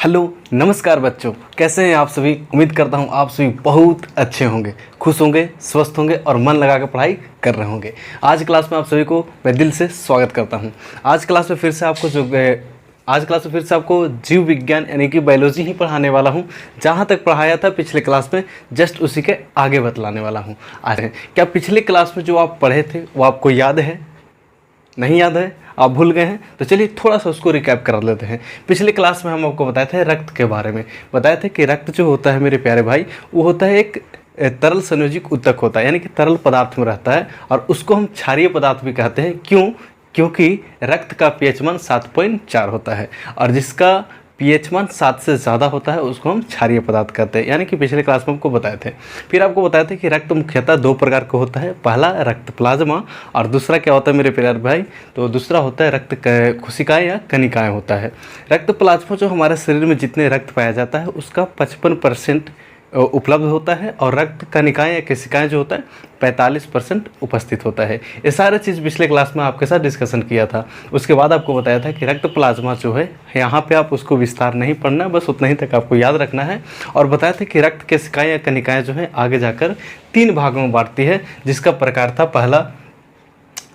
Hello नमस्कार बच्चों, कैसे हैं आप सभी। उम्मीद करता हूं आप सभी बहुत अच्छे होंगे, खुश होंगे, स्वस्थ होंगे और मन लगाकर पढ़ाई कर रहे होंगे। आज क्लास में आप सभी को मैं दिल से स्वागत करता हूं। आज क्लास में फिर से आपको जीव विज्ञान यानी कि बायोलॉजी ही पढ़ाने वाला हूं। जहां तक पढ़ाया था पिछले क्लास में जस्ट उसी के आगे बतलाने वाला हूं। आज क्या पिछले क्लास में जो आप पढ़े थे वो आपको याद है? नहीं याद है, आप भूल गए हैं? तो चलिए थोड़ा सा उसको रिकैप कर लेते हैं। पिछले क्लास में हम आपको बताए थे रक्त के बारे में। बताए थे कि रक्त जो होता है मेरे प्यारे भाई, वो होता है एक तरल संयोजित ऊतक होता है, यानी कि तरल पदार्थ में रहता है और उसको हम क्षारीय पदार्थ भी कहते हैं। क्यों? क्योंकि रक्त का पीएच मान 7.4 होता है और जिसका पीएच मान 7 से ज़्यादा होता है उसको हम क्षारीय पदार्थ कहते हैं, यानी कि पिछले क्लास में आपको बताए थे। फिर आपको बताए थे कि रक्त मुख्यतः दो प्रकार का होता है। पहला रक्त प्लाज्मा और दूसरा क्या होता है मेरे प्यारे भाई? तो दूसरा होता है रक्त कोशिकाएं या कनिकाएं होता है। रक्त प्लाज्मा जो हमारे शरीर में जितने रक्त पाया जाता है उसका 55% उपलब्ध होता है और रक्त कनिकाएं या कोशिकाएं जो होता है 45% उपस्थित होता है। ये सारे चीज़ पिछले क्लास में आपके साथ डिस्कशन किया था। उसके बाद आपको बताया था कि रक्त प्लाज्मा जो है यहाँ पे आप उसको विस्तार नहीं पढ़ना, बस उतना ही तक आपको याद रखना है। और बताया था कि रक्त कोशिकाएं या कनिकाएं जो है आगे जाकर 3 भागों में बांटती है, जिसका प्रकार था पहला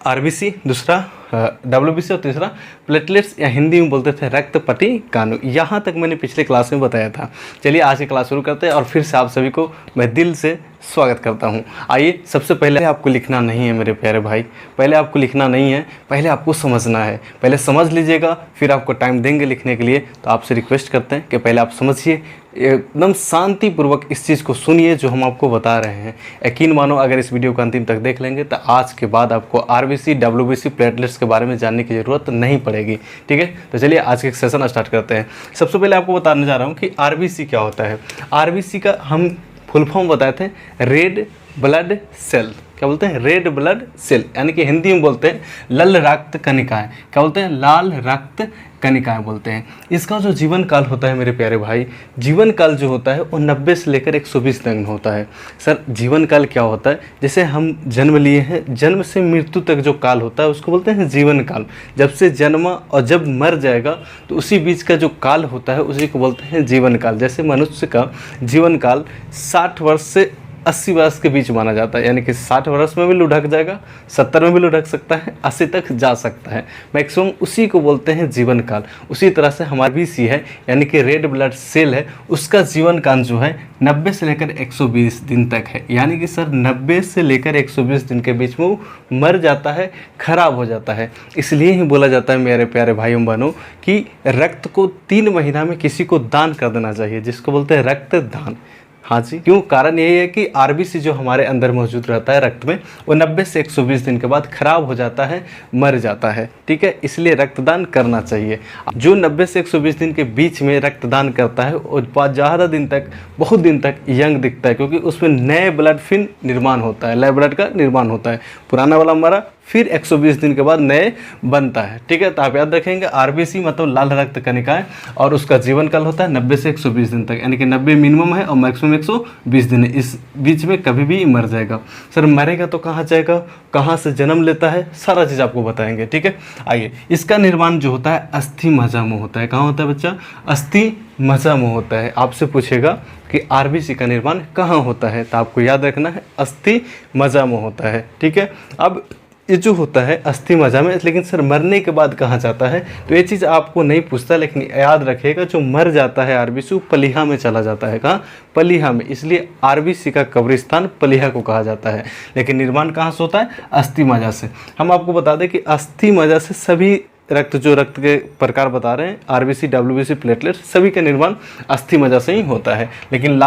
आरबीसी, दूसरा डब्ल्यूबीसी और तीसरा प्लेटलेट्स या हिंदी में बोलते थे रक्त पटिकाणु। यहाँ तक मैंने पिछले क्लास में बताया था। चलिए आज की क्लास शुरू करते हैं और फिर से आप सभी को मैं दिल से स्वागत करता हूँ। आइए, सबसे पहले आपको लिखना नहीं है मेरे प्यारे भाई, पहले आपको लिखना नहीं है, पहले आपको समझना है। पहले समझ लीजिएगा, फिर आपको टाइम देंगे लिखने के लिए। तो आपसे रिक्वेस्ट करते हैं कि पहले आप समझिए, एकदम शांतिपूर्वक इस चीज़ को सुनिए जो हम आपको बता रहे हैं। यकीन मानो अगर इस वीडियो को अंतिम तक देख लेंगे तो आज के बाद आपको आरबीसी, डब्ल्यूबीसी, प्लेटलेट्स के बारे में जानने की ज़रूरत नहीं पड़ेगी। ठीक है, तो चलिए आज के सेशन स्टार्ट करते हैं। सबसे पहले आपको बताने जा रहा हूँ कि आरबीसी क्या होता है। आरबीसी का हम फुल फॉर्म बताए थे रेड ब्लड सेल। क्या बोलते हैं? रेड ब्लड सेल, यानी कि हिंदी में बोलते हैं लाल रक्त कनिकाएं। क्या बोलते हैं? लाल रक्त कनिकाएं बोलते हैं। इसका जो जीवन काल होता है मेरे प्यारे भाई, जीवन काल जो होता है वो 90 से लेकर 120 दिन होता है। सर जीवन काल क्या होता है? जैसे हम जन्म लिए हैं, जन्म से मृत्यु तक जो काल होता है उसको बोलते हैं जीवन काल। जब से जन्मा और जब मर जाएगा तो उसी बीच का जो काल होता है उसी को बोलते हैं जीवन काल। जैसे मनुष्य का जीवन काल 60 वर्ष से 80 वर्ष के बीच माना जाता है, यानी कि 60 वर्ष में भी लुढ़क जाएगा, 70 में भी लुढ़क सकता है, 80 तक जा सकता है मैक्सिमम, उसी को बोलते हैं जीवन काल। उसी तरह से हमारा बीसी है यानी कि रेड ब्लड सेल है, उसका जीवन काल जो है 90 से लेकर 120 दिन तक है। यानी कि सर 90 से लेकर 120 दिन के बीच में वो मर जाता है, खराब हो जाता है। इसलिए ही बोला जाता है मेरे प्यारे भाइयों बहनों कि रक्त को 3 महीना में किसी को दान कर देना चाहिए, जिसको बोलते हैं रक्त दान। हाँ जी, क्यों? कारण यही है कि आरबीसी जो हमारे अंदर मौजूद रहता है रक्त में, वो 90 से 120 दिन के बाद खराब हो जाता है, मर जाता है। ठीक है, इसलिए रक्तदान करना चाहिए। जो 90 से 120 दिन के बीच में रक्तदान करता है वो ज़्यादा दिन तक, बहुत दिन तक यंग दिखता है, क्योंकि उसमें नए ब्लड फिर निर्माण होता है, नए ब्लड का निर्माण होता है। पुराना वाला मरा, फिर 120 दिन के बाद नए बनता है। ठीक है, तो आप याद रखेंगे आरबीसी मतलब लाल रक्त कनिकाएं, और उसका जीवन काल होता है 90 से 120 दिन तक, यानी कि 90 मिनिमम है और मैक्सिमम 120 दिन है। इस बीच में कभी भी मर जाएगा। सर मरेगा तो कहाँ जाएगा, कहाँ से जन्म लेता है, सारा चीज़ आपको बताएंगे। ठीक है, आइए, इसका निर्माण जो होता है अस्थि मज्जा में होता है। कहाँ होता है बच्चा? अस्थि मज्जा में होता है। आपसे पूछेगा कि आरबीसी का निर्माण कहाँ होता है, तो आपको याद रखना है अस्थि मज्जा में होता है। ठीक है, अब ये जो होता है अस्थि मज्जा में, लेकिन सर मरने के बाद कहाँ जाता है, तो ये चीज़ आपको नहीं पूछता, लेकिन याद रखिएगा जो मर जाता है आरबीसी वो पलीहा में चला जाता है। कहाँ? पलीहा में। इसलिए आरबीसी का कब्रिस्तान पलीहा को कहा जाता है। लेकिन निर्माण कहाँ से होता है? अस्थि मज्जा से। हम आपको बता दें कि अस्थि मज्जा से सभी रक्त के प्रकार बता रहे हैं, आरबीसी, डब्ल्यूबीसी, प्लेटलेट, सभी का निर्माण अस्थि मज्जा से ही होता है। लेकिन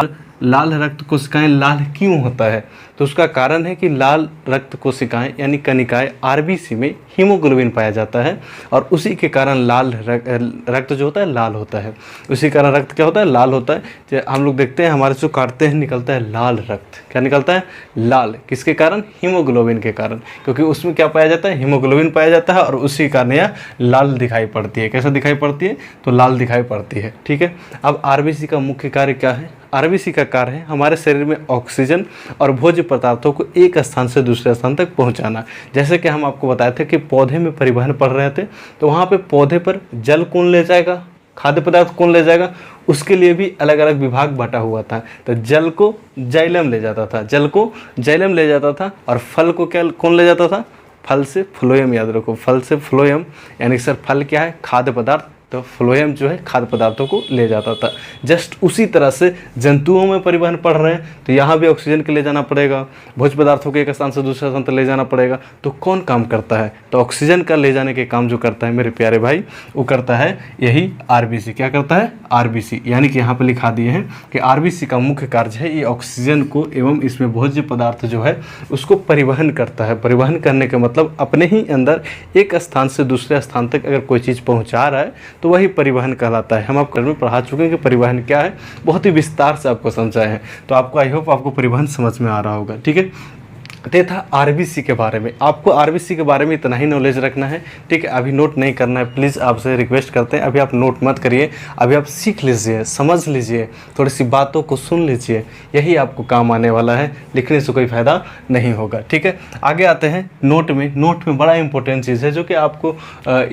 लाल रक्त कोशिकाएं लाल क्यों होता है? तो उसका कारण है कि लाल रक्त कोशिकाएं यानी कनिकाएं आरबीसी में हीमोग्लोबिन पाया जाता है और उसी के कारण लाल रक्त जो होता है लाल होता है। उसी कारण रक्त क्या होता है? लाल होता है। हम लोग देखते हैं हमारे जो काटते हैं निकलता है लाल रक्त। क्या निकलता है? लाल। किसके कारण? हीमोग्लोबिन के कारण, क्योंकि उसमें क्या पाया जाता है? हीमोग्लोबिन पाया जाता है और उसी कारण यह लाल दिखाई पड़ती है। कैसा दिखाई पड़ती है? तो लाल दिखाई पड़ती है। ठीक है, अब आरबीसी का मुख्य कार्य क्या है? आरबीसी का कार्य है हमारे शरीर में ऑक्सीजन और भोज्य पदार्थों को एक स्थान से दूसरे स्थान तक पहुंचाना। जैसे कि हम आपको बताए थे कि पौधे में परिवहन पढ़ रहे थे, तो वहाँ पे पौधे पर जल कौन ले जाएगा? खाद्य पदार्थ कौन ले जाएगा, उसके लिए भी अलग अलग विभाग बटा हुआ था। तो जल को जाइलम ले जाता था, जल को जाइलम ले जाता था, और फल को क्या कौन ले जाता था, फल से फ्लोएम, याद रखो फल से फ्लोएम, यानी कि सर फल क्या है, खाद्य पदार्थ, तो फ्लोएम जो है खाद्य पदार्थों को ले जाता था। जस्ट उसी तरह से जंतुओं में परिवहन पढ़ रहे हैं तो यहाँ भी ऑक्सीजन के ले जाना पड़ेगा, भोज्य पदार्थों को एक स्थान से दूसरे स्थान तक ले जाना पड़ेगा। तो कौन काम करता है, तो ऑक्सीजन का ले जाने के काम जो करता है मेरे प्यारे भाई, वो करता है यही आरबीसी। क्या करता है, आरबीसी, यानी कि यहाँ पर लिखा दिए हैं कि आरबीसी का मुख्य कार्य है ये ऑक्सीजन को एवं इसमें भोज्य पदार्थ जो है उसको परिवहन करता है। परिवहन करने का मतलब अपने ही अंदर एक स्थान से दूसरे स्थान तक अगर कोई चीज़ पहुँचा रहा है तो वही परिवहन कहलाता है। हम आपको में पढ़ा चुके हैं कि परिवहन क्या है, बहुत ही विस्तार से आपको समझाए हैं। तो आपको आई होप आपको परिवहन समझ में आ रहा होगा, ठीक है। ये था आरबीसी के बारे में। आपको आरबीसी के बारे में इतना ही नॉलेज रखना है, ठीक है। अभी नोट नहीं करना है, प्लीज़ आपसे रिक्वेस्ट करते हैं, अभी आप नोट मत करिए, अभी आप सीख लीजिए, समझ लीजिए, थोड़ी सी बातों को सुन लीजिए, यही आपको काम आने वाला है, लिखने से कोई फ़ायदा नहीं होगा, ठीक है। आगे आते हैं नोट में। नोट में बड़ा इंपॉर्टेंट चीज़ है जो कि आपको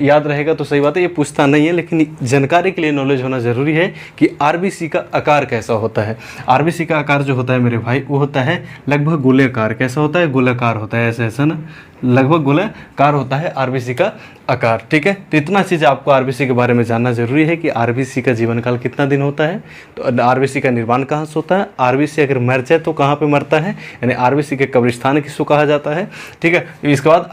याद रहेगा तो सही बात है, ये पूछता नहीं है, लेकिन जानकारी के लिए नॉलेज होना ज़रूरी है कि आरबीसी का आकार कैसा होता है। आरबीसी का आकार जो होता है मेरे भाई, वो होता है लगभग गोलाकार। कैसा होता है, गोलाकार होता है, ऐसे ऐसा ना, लगभग गोलाकार होता है आरबीसी का आकार, ठीक है। तो इतना चीज़ आपको आरबीसी के बारे में जानना जरूरी है कि आरबीसी का जीवन काल कितना दिन होता है, तो आरबीसी का निर्माण कहाँ से होता है, आरबीसी अगर मर जाए तो कहाँ पे मरता है, यानी आरबीसी के कब्रिस्तान किसको कहा जाता है, ठीक है। इसके बाद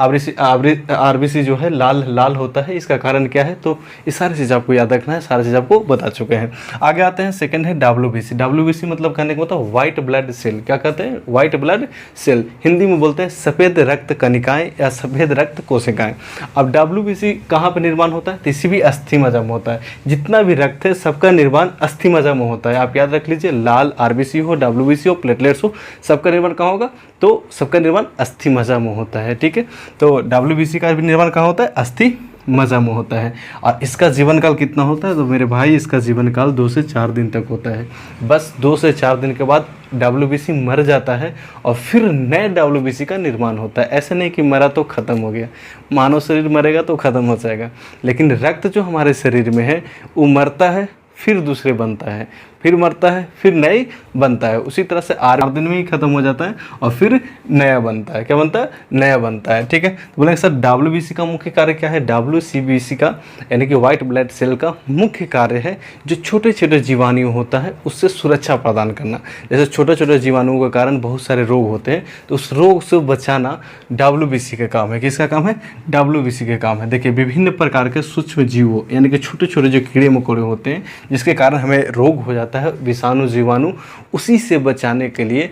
आरबीसी जो है लाल लाल होता है, इसका कारण क्या है, तो ये सारी चीज़ आपको याद रखना है, सारी चीज़ आपको बता चुके हैं। आगे आते हैं, सेकेंड है डब्ल्यूबीसी। डब्ल्यूबीसी मतलब कहने का मतलब व्हाइट ब्लड सेल। क्या कहते हैं, व्हाइट ब्लड सेल, हिंदी में बोलते हैं सफ़ेद रक्त कनिकाएं या सफ़ेद रक्त कोशिकाएं। अब डब्ल्यूबीसी कहाँ पर निर्माण होता है, किसी भी अस्थि मज्जा में होता है। जितना भी रक्त है सबका निर्माण अस्थि मज्जा में होता है। आप याद रख लीजिए, लाल आरबीसी हो, डब्ल्यूबीसी हो, प्लेटलेट्स हो, सबका निर्माण कहाँ होगा, तो सबका निर्माण अस्थि मज्जा में होता है, ठीक है। तो डब्ल्यूबीसी का भी निर्माण कहाँ होता है, अस्थि मज्जा में होता है। और इसका जीवन काल कितना होता है, तो मेरे भाई इसका जीवन काल 2 से 4 दिन तक होता है। बस 2 से 4 दिन के बाद डब्ल्यूबीसी मर जाता है और फिर नए डब्ल्यूबीसी का निर्माण होता है। ऐसे नहीं कि मरा तो ख़त्म हो गया, मानव शरीर मरेगा तो ख़त्म हो जाएगा, लेकिन रक्त जो हमारे शरीर में है वो मरता है फिर दूसरे बनता है, फिर मरता है फिर नए बनता है। उसी तरह से 8 दिन में ही खत्म हो जाता है और फिर नया बनता है। क्या बनता है, नया बनता है, ठीक है। तो बोलेंगे सर डब्ल्यूबीसी का मुख्य कार्य क्या है, डब्ल्यूसीबीसी का यानी कि व्हाइट ब्लड सेल का मुख्य कार्य है जो छोटे छोटे जीवाणु होता है उससे सुरक्षा प्रदान करना। जैसे छोटे छोटे जीवाणुओं के कारण बहुत सारे रोग होते हैं, तो उस रोग से बचाना डब्ल्यूबीसी का काम है। किसका काम है, डब्ल्यूबीसी का काम है। देखिए विभिन्न प्रकार के सूक्ष्म जीवों यानी कि छोटे छोटे जो कीड़े मकोड़े होते हैं जिसके कारण हमें रोग हो जाता है, विषाणु जीवाणु, उसी से बचाने के लिए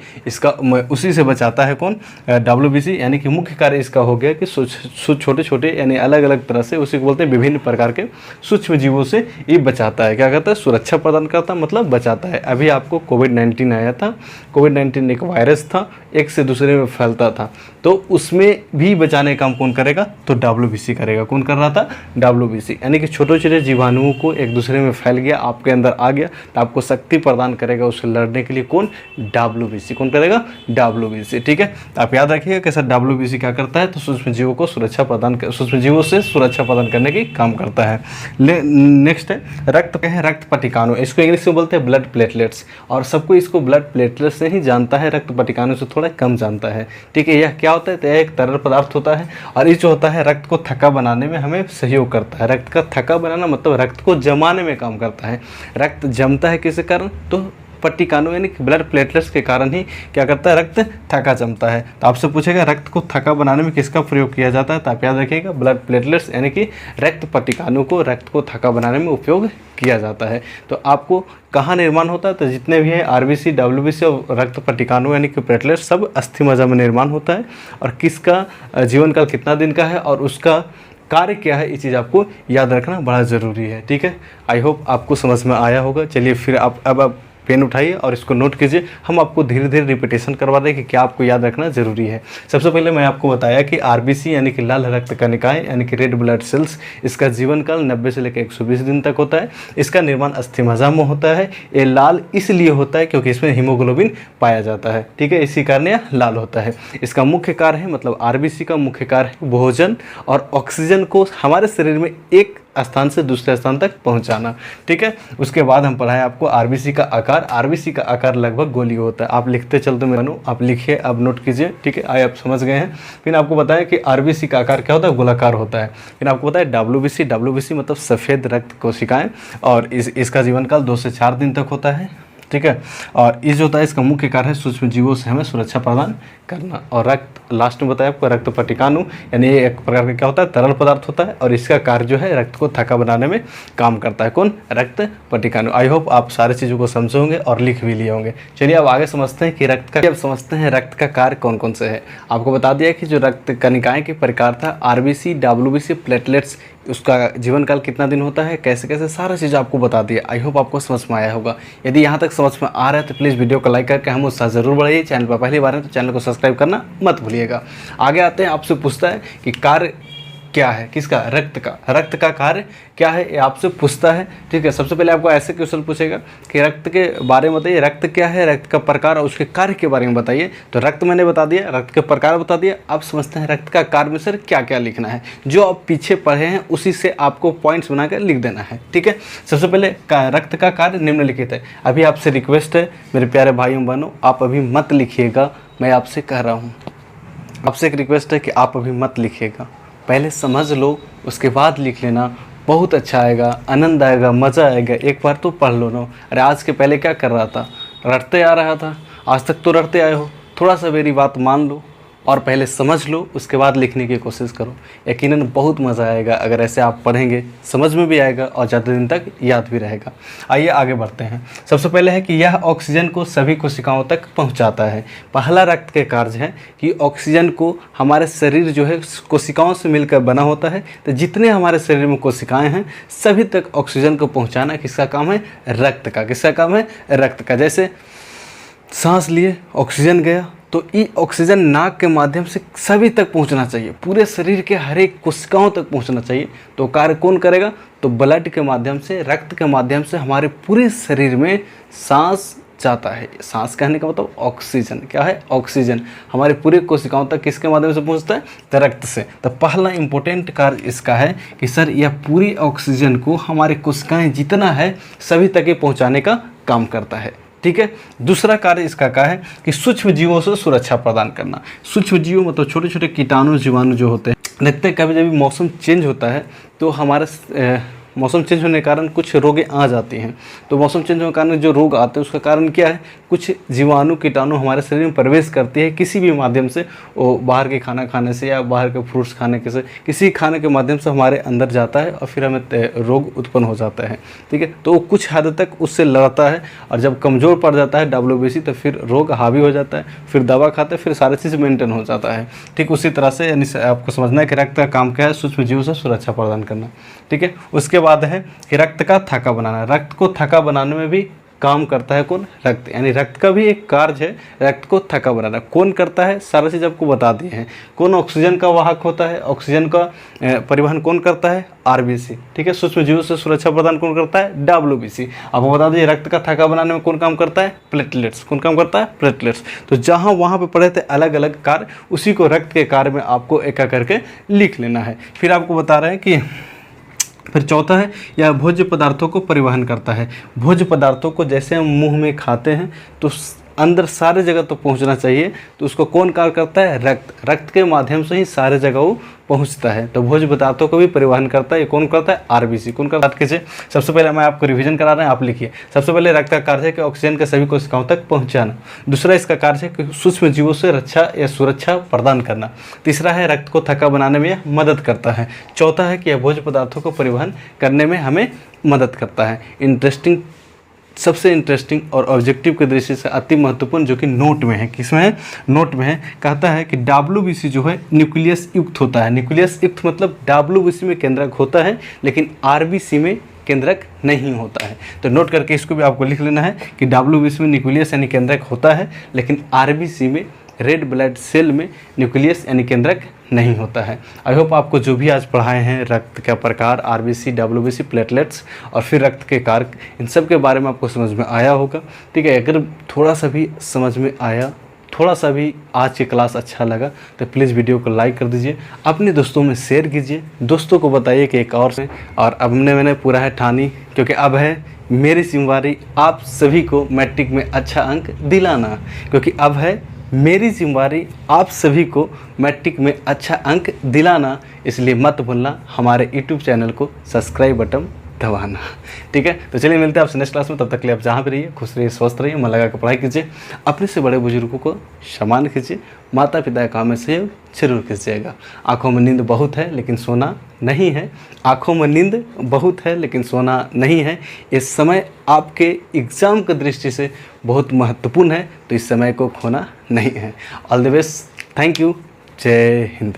उसी से बचाता है कौन, डब्ल्यूबीसी। यानी कि मुख्य कार्य इसका हो गया कि छोटे छोटे यानी अलग अलग तरह से, उसी को बोलते हैं विभिन्न प्रकार के सूक्ष्म जीवों से ये बचाता है। क्या कहता है, सुरक्षा प्रदान करता मतलब बचाता है। अभी आपको कोविड-19 आया था, कोविड-19 एक वायरस था, एक से दूसरे में फैलता था, तो उसमें भी बचाने का काम कौन करेगा, तो डब्ल्यूबीसी करेगा। कौन कर रहा था, डब्ल्यूबीसी। यानी कि छोटे छोटे जीवाणुओं को एक दूसरे में फैल गया, आपके अंदर आ गया, तो आपको शक्ति प्रदान करेगा उससे लड़ने के लिए कौन, डब्ल्यूबीसी। कौन करेगा, डब्ल्यूबीसी, ठीक है। तो आप याद रखिएगा कैसा डब्ल्यूबीसी क्या करता है, तो सूक्ष्म जीवों को सुरक्षा प्रदान सूक्ष्म जीवों से सुरक्षा प्रदान करने की काम करता है। नेक्स्ट है रक्त है, रक्त पटिकाणु, इसको इंग्लिश में बोलते हैं ब्लड प्लेटलेट्स, और सबको इसको ब्लड प्लेटलेट्स से ही जानता है, रक्त पटिकाणु से थोड़ा कम जानता है, ठीक है। यह क्या होता है, तो यह एक तरल पदार्थ होता है और ये जो होता है रक्त को थक्का बनाने में हमें सहयोग करता है। रक्त का थक्का बनाना मतलब रक्त को जमाने में काम करता है। रक्त जमता है किस कारण, तो पट्टिकाणु यानी कि ब्लड प्लेटलेट्स के कारण ही क्या करता है, रक्त थक्का जमता है। तो आपसे पूछेगा रक्त को थक्का बनाने में किसका प्रयोग किया जाता है, तो आप याद रखिएगा ब्लड प्लेटलेट्स यानी कि रक्त पट्टिकाणु को रक्त को थक्का बनाने में उपयोग किया जाता है। तो आपको कहाँ निर्माण होता है, तो जितने भी हैं आरबीसी, डब्ल्यूबीसी और रक्त पट्टिकाणु यानी कि प्लेटलेट्स सब अस्थि मज्जा में निर्माण होता है। और किसका जीवन काल कितना दिन का है और उसका कार्य क्या है, ये चीज़ आपको याद रखना बड़ा ज़रूरी है, ठीक है। आई होप आपको समझ में आया होगा। चलिए फिर अब पेन उठाइए और इसको नोट कीजिए। हम आपको धीरे धीरे रिपीटेशन करवा दें कि क्या आपको याद रखना जरूरी है। सबसे पहले मैं आपको बताया कि आरबीसी यानी कि लाल रक्त कणिकाएं यानी कि रेड ब्लड सेल्स, इसका जीवन काल 90 से लेकर 120 दिन तक होता है। इसका निर्माण अस्थि मज्जा में होता है। ये लाल इसलिए होता है क्योंकि इसमें हीमोग्लोबिन पाया जाता है, ठीक है, इसी कारण यह लाल होता है। इसका मुख्य कार्य है, मतलब आरबीसी का मुख्य कार्य है भोजन और ऑक्सीजन को हमारे शरीर में एक स्थान से दूसरे स्थान तक पहुंचाना। ठीक है, उसके बाद हम पढ़ाए आपको आरबीसी का आकार। आरबीसी का आकार लगभग गोली होता है। आप लिखते चलते मेरे बनो, आप लिखिए, आप नोट कीजिए। ठीक है, आए आप समझ गए हैं। फिर आपको बताया कि आरबीसी का आकार क्या होता है, गोलाकार होता है। फिर आपको बताया डब्ल्यूबीसी, डब्ल्यूबीसी मतलब सफ़ेद रक्त कोशिकाएं, और इसका जीवन काल 2 से 4 दिन तक होता है। ठीक है, और इस जो होता है इसका मुख्य कार्य है सूक्ष्म जीवों से हमें सुरक्षा प्रदान करना। और रक्त, लास्ट में बताया आपको, रक्त पट्टिकाणु यानी ये एक प्रकार का क्या होता है, तरल पदार्थ होता है, और इसका कार्य जो है रक्त को थक्का बनाने में काम करता है। कौन? रक्त पट्टिकाणु। आई होप आप सारी चीज़ों को समझे होंगे और लिख भी लिए होंगे। चलिए अब आगे समझते हैं कि रक्त का, अब समझते हैं रक्त का कार्य कौन कौन से है। आपको बता दिया कि जो रक्त कणिकाएँ के प्रकार था, आरबीसी, डब्ल्यूबीसी, प्लेटलेट्स, उसका जीवन काल कितना दिन होता है, कैसे कैसे सारा चीज़ आपको बता दिया। आई होप आपको समझ में आया होगा। यदि यहाँ तक समझ में आ रहा है तो प्लीज़ वीडियो को लाइक करके हम उत्साह जरूर बढ़ाइए। चैनल पर पहली बार है तो चैनल को सब्सक्राइब करना मत भूलिएगा। आगे आते हैं, आपसे पूछता है कि कार्य क्या है, किसका? रक्त का। रक्त का कार्य क्या है ये आपसे पूछता है। ठीक है, सबसे पहले आपको ऐसे क्वेश्चन पूछेगा कि रक्त के बारे में बताइए, रक्त क्या है, रक्त का प्रकार और उसके कार्य के बारे में बताइए। तो रक्त मैंने बता दिया, रक्त के प्रकार बता दिया। अब समझते हैं रक्त का कार्य में सर क्या क्या लिखना है। जो आप पीछे पढ़े हैं उसी से आपको पॉइंट्स बनाकर लिख देना है। ठीक है, सबसे पहले रक्त का कार्य निम्नलिखित है। अभी आपसे रिक्वेस्ट है मेरे प्यारे भाइयों बहनों, आप अभी मत लिखिएगा, मैं आपसे कह रहा हूँ, आपसे एक रिक्वेस्ट है कि आप अभी मत लिखिएगा, पहले समझ लो उसके बाद लिख लेना। बहुत अच्छा आएगा, आनंद आएगा, मज़ा आएगा। एक बार तो पढ़ लो ना। अरे आज के पहले क्या कर रहा था, रटते आ रहा था, आज तक तो रटते आए हो। थोड़ा सा मेरी बात मान लो और पहले समझ लो, उसके बाद लिखने की कोशिश करो। यकीनन बहुत मज़ा आएगा अगर ऐसे आप पढ़ेंगे, समझ में भी आएगा और ज़्यादा दिन तक याद भी रहेगा। आइए आगे बढ़ते हैं। सबसे पहले है कि यह ऑक्सीजन को सभी कोशिकाओं तक पहुंचाता है। पहला रक्त के कार्य है कि ऑक्सीजन को, हमारे शरीर जो है कोशिकाओं से मिलकर बना होता है, तो जितने हमारे शरीर में कोशिकाएँ हैं सभी तक ऑक्सीजन को पहुँचाना किसका काम है? रक्त का। किसका काम है? रक्त का। जैसे सांस लिए, ऑक्सीजन गया, तो ये ऑक्सीजन नाक के माध्यम से सभी तक पहुंचना चाहिए, पूरे शरीर के हर एक कोशिकाओं तक पहुंचना चाहिए। तो कार्य कौन करेगा? तो ब्लड के माध्यम से, रक्त के माध्यम से हमारे पूरे शरीर में सांस जाता है। सांस कहने का मतलब ऑक्सीजन। क्या है? ऑक्सीजन हमारे पूरे कोशिकाओं तक किसके माध्यम से पहुंचता है? तो रक्त से। तो पहला इंपॉर्टेंट कार्य इसका है कि सर यह पूरी ऑक्सीजन को हमारे कोशिकाएँ जितना है सभी तक ये पहुँचाने का काम करता है। ठीक है, दूसरा कार्य इसका क्या है कि सूक्ष्म जीवों से सुरक्षा प्रदान करना। सूक्ष्म जीवों मतलब छोटे छोटे कीटाणु, जीवाणु जो होते हैं। देखते हैं कभी जब मौसम चेंज होता है तो हमारा मौसम चेंज होने के कारण कुछ रोगें आ जाती हैं। तो मौसम चेंज होने के कारण जो रोग आते हैं उसका कारण क्या है? कुछ जीवाणु, कीटाणु हमारे शरीर में प्रवेश करती है किसी भी माध्यम से, वो बाहर के खाना खाने से या बाहर के फ्रूट्स खाने के से, किसी खाने के माध्यम से हमारे अंदर जाता है और फिर हमें रोग उत्पन्न हो जाता है। ठीक है, तो वो कुछ हद तक उससे लड़ता है और जब कमज़ोर पड़ जाता है डब्ल्यूबीसी तो फिर रोग हावी हो जाता है, फिर दवा खाते हैं, फिर सारी चीज़ मेंटेन हो जाता है। ठीक उसी तरह से यानी आपको समझना है कि रक्त का काम क्या है? सूक्ष्म जीवों से सुरक्षा प्रदान करना। ठीक है, उसके बाद है कि रक्त का थक्का बनाना। रक्त को थक्का बनाने में भी काम करता है कौन? रक्त। यानी रक्त का भी एक कार्य है रक्त को थक्का बनाना। कौन करता है? सारा चीज़ आपको बता दिए हैं। कौन ऑक्सीजन का वाहक होता है? ऑक्सीजन का परिवहन कौन करता है? आरबीसी। ठीक है, सूक्ष्म जीवों से सुरक्षा प्रदान कौन करता है? डब्ल्यूबीसी। आपको बता दीजिए रक्त का थक्का बनाने में कौन काम करता है? प्लेटलेट्स। कौन काम करता है? प्लेटलेट्स। तो जहाँ वहाँ पे पढ़े थे अलग अलग कार्य, उसी को रक्त के कार्य में आपको एक एक करके लिख लेना है। फिर आपको बता रहे हैं कि फिर चौथा है यह भोज्य पदार्थों को परिवहन करता है। भोज्य पदार्थों को जैसे हम मुंह में खाते हैं तो अंदर सारे जगह तो पहुंचना चाहिए, तो उसको कौन कार्य करता है? रक्त। रक्त के माध्यम से ही सारे जगह वो पहुंचता है। तो भोज्य पदार्थों को भी परिवहन करता है। ये कौन करता है? आरबीसी। कौन करता है? कीजिए, सबसे पहले मैं आपको रिवीजन करा रहे हैं, आप लिखिए। सबसे पहले रक्त का कार्य है कि ऑक्सीजन के सभी कोशिकाओं तक पहुंचाना। दूसरा इसका कार्य है कि सूक्ष्म जीवों से रक्षा या सुरक्षा प्रदान करना। तीसरा है रक्त को थक्का बनाने में यह मदद करता है। चौथा है कि यह भोज्य पदार्थों को परिवहन करने में हमें मदद करता है। इंटरेस्टिंग, सबसे इंटरेस्टिंग और ऑब्जेक्टिव की दृष्टि से अति महत्वपूर्ण जो कि नोट में है, किसमें है? नोट में है। कहता है कि डब्ल्यूबीसी जो है न्यूक्लियस युक्त होता है। न्यूक्लियस युक्त मतलब डब्ल्यूबीसी में केंद्रक होता है लेकिन आरबीसी में केंद्रक नहीं होता है। तो नोट करके इसको भी आपको लिख लेना है कि डब्ल्यूबीसी में न्यूक्लियस यानी केंद्रक होता है लेकिन आरबीसी में, रेड ब्लड सेल में, न्यूक्लियस यानी केंद्रक नहीं होता है। आई होप आपको जो भी आज पढ़ाए हैं, रक्त का प्रकार, आरबीसी, डब्ल्यूबीसी, प्लेटलेट्स और फिर रक्त के कार्य, इन सब के बारे में आपको समझ में आया होगा। ठीक है, अगर थोड़ा सा भी समझ में आया थोड़ा सा भी आज की क्लास अच्छा लगा तो प्लीज़ वीडियो को लाइक कर दीजिए, अपने दोस्तों में शेयर कीजिए, दोस्तों को बताइए कि एक और अब मैंने पूरा है ठानी, क्योंकि अब है मेरी जिम्मेवारी आप सभी को मैट्रिक में अच्छा अंक दिलाना, क्योंकि अब है मेरी जिम्मेवारी आप सभी को मैट्रिक में अच्छा अंक दिलाना। इसलिए मत भूलना हमारे यूट्यूब चैनल को सब्सक्राइब बटन दबाना। ठीक है, तो चलिए मिलते हैं आपसे नेक्स्ट क्लास में। तब तक के लिए आप जहाँ भी रहिए खुश रहिए, स्वस्थ रहिए, मन लगा कर पढ़ाई कीजिए, अपने से बड़े बुजुर्गों को सम्मान कीजिए, माता पिता के काम में सहयोग जरूर कीजिएगा। आँखों में नींद बहुत है लेकिन सोना नहीं है, आँखों में नींद बहुत है लेकिन सोना नहीं है। इस समय आपके एग्ज़ाम की दृष्टि से बहुत महत्वपूर्ण है, तो इस समय को खोना नहीं है। All the best, thank you, जय हिंद।